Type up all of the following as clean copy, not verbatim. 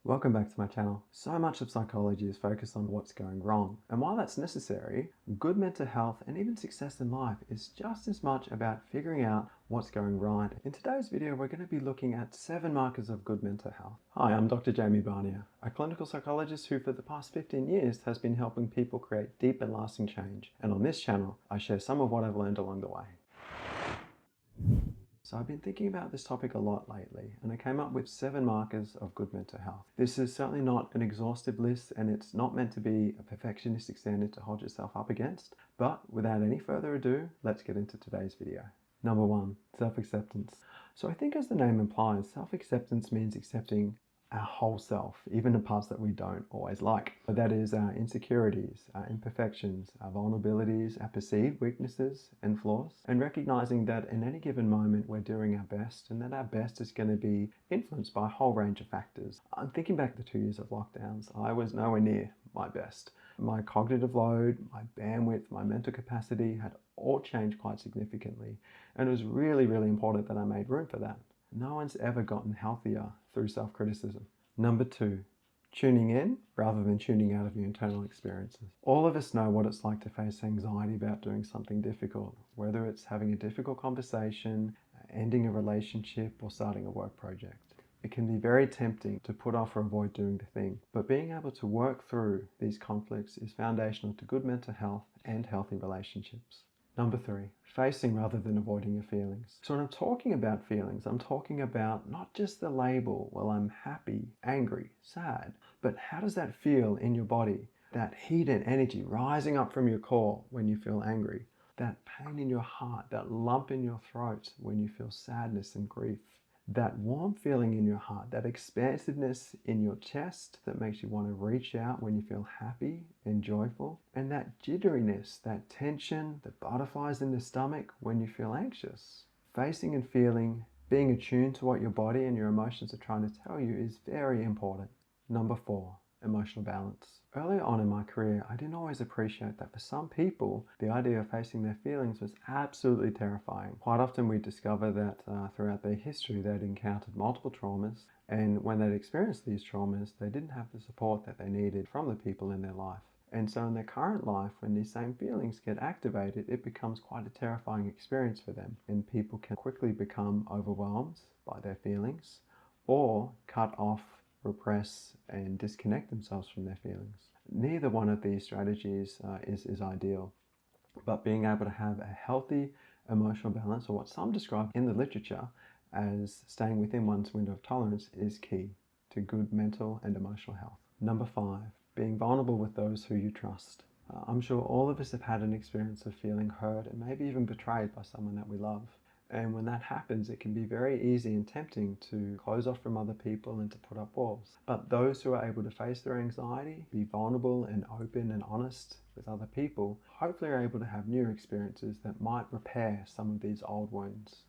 Welcome back to my channel. So much of psychology is focused on what's going wrong, and while that's necessary, good mental health and even success in life is just as much about figuring out what's going right. In today's video, we're going to be looking at 7 markers of good mental health. Hi, I'm Dr. Jamie Barnier, a clinical psychologist who for the past 15 years has been helping people create deep and lasting change. And on this channel, I share some of what I've learned along the way. So I've been thinking about this topic a lot lately, and I came up with 7 markers of good mental health. This is certainly not an exhaustive list, and it's not meant to be a perfectionistic standard to hold yourself up against. But without any further ado, let's get into today's video. Number 1, self-acceptance. So I think as the name implies, self-acceptance means accepting our whole self, even the parts that we don't always like. But that is our insecurities, our imperfections, our vulnerabilities, our perceived weaknesses and flaws, and recognizing that in any given moment we're doing our best and that our best is going to be influenced by a whole range of factors. I'm thinking back to 2 years of lockdowns. I was nowhere near my best. My cognitive load, my bandwidth, my mental capacity had all changed quite significantly, and it was really important that I made room for that. No one's ever gotten healthier through self-criticism. Number 2, tuning in rather than tuning out of your internal experiences. All of us know what it's like to face anxiety about doing something difficult, whether it's having a difficult conversation, ending a relationship, or starting a work project. It can be very tempting to put off or avoid doing the thing, but being able to work through these conflicts is foundational to good mental health and healthy relationships. Number 3, facing rather than avoiding your feelings. So when I'm talking about feelings, I'm talking about not just the label, well, I'm happy, angry, sad, but how does that feel in your body? That heat and energy rising up from your core when you feel angry, that pain in your heart, that lump in your throat when you feel sadness and grief. That warm feeling in your heart, that expansiveness in your chest that makes you want to reach out when you feel happy and joyful, and that jitteriness, that tension, the butterflies in the stomach when you feel anxious. Facing and feeling, being attuned to what your body and your emotions are trying to tell you is very important. Number 4, emotional balance. Earlier on in my career, I didn't always appreciate that for some people, the idea of facing their feelings was absolutely terrifying. Quite often we discover that throughout their history they'd encountered multiple traumas, and when they'd experienced these traumas, they didn't have the support that they needed from the people in their life. And so in their current life, when these same feelings get activated, it becomes quite a terrifying experience for them, and people can quickly become overwhelmed by their feelings or cut off, repress and disconnect themselves from their feelings. Neither one of these strategies is ideal, but being able to have a healthy emotional balance, or what some describe in the literature as staying within one's window of tolerance, is key to good mental and emotional health. Number 5, being vulnerable with those who you trust. I'm sure all of us have had an experience of feeling hurt and maybe even betrayed by someone that we love. And when that happens, it can be very easy and tempting to close off from other people and to put up walls. But those who are able to face their anxiety, be vulnerable and open and honest with other people, hopefully are able to have new experiences that might repair some of these old wounds.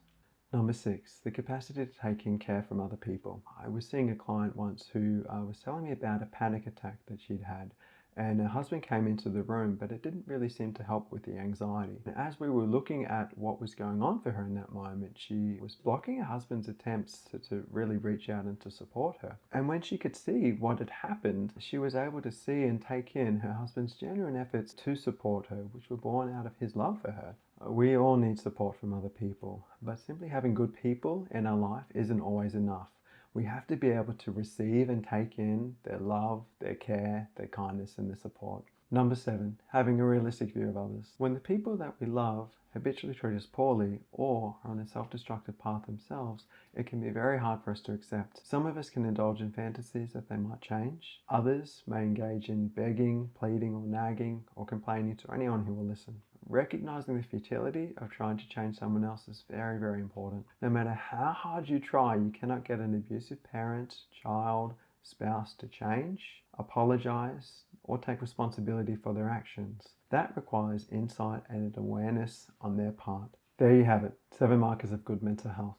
Number 6, the capacity to take in care from other people. I was seeing a client once who was telling me about a panic attack that she'd had. And her husband came into the room, but it didn't really seem to help with the anxiety. And as we were looking at what was going on for her in that moment, she was blocking her husband's attempts to really reach out and to support her. And when she could see what had happened, she was able to see and take in her husband's genuine efforts to support her, which were born out of his love for her. We all need support from other people, but simply having good people in our life isn't always enough. We have to be able to receive and take in their love, their care, their kindness and their support. Number 7, having a realistic view of others. When the people that we love habitually treat us poorly or are on a self-destructive path themselves, it can be very hard for us to accept. Some of us can indulge in fantasies that they might change. Others may engage in begging, pleading or nagging or complaining to anyone who will listen. Recognizing the futility of trying to change someone else is very important. No matter how hard you try, you cannot get an abusive parent, child, spouse to change, apologize, or take responsibility for their actions. That requires insight and awareness on their part. There you have it, 7 markers of good mental health.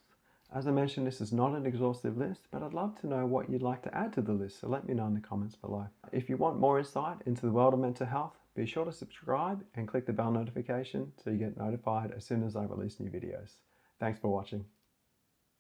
As I mentioned, this is not an exhaustive list, but I'd love to know what you'd like to add to the list, so let me know in the comments below. If you want more insight into the world of mental health, be sure to subscribe and click the bell notification so you get notified as soon as I release new videos. Thanks for watching.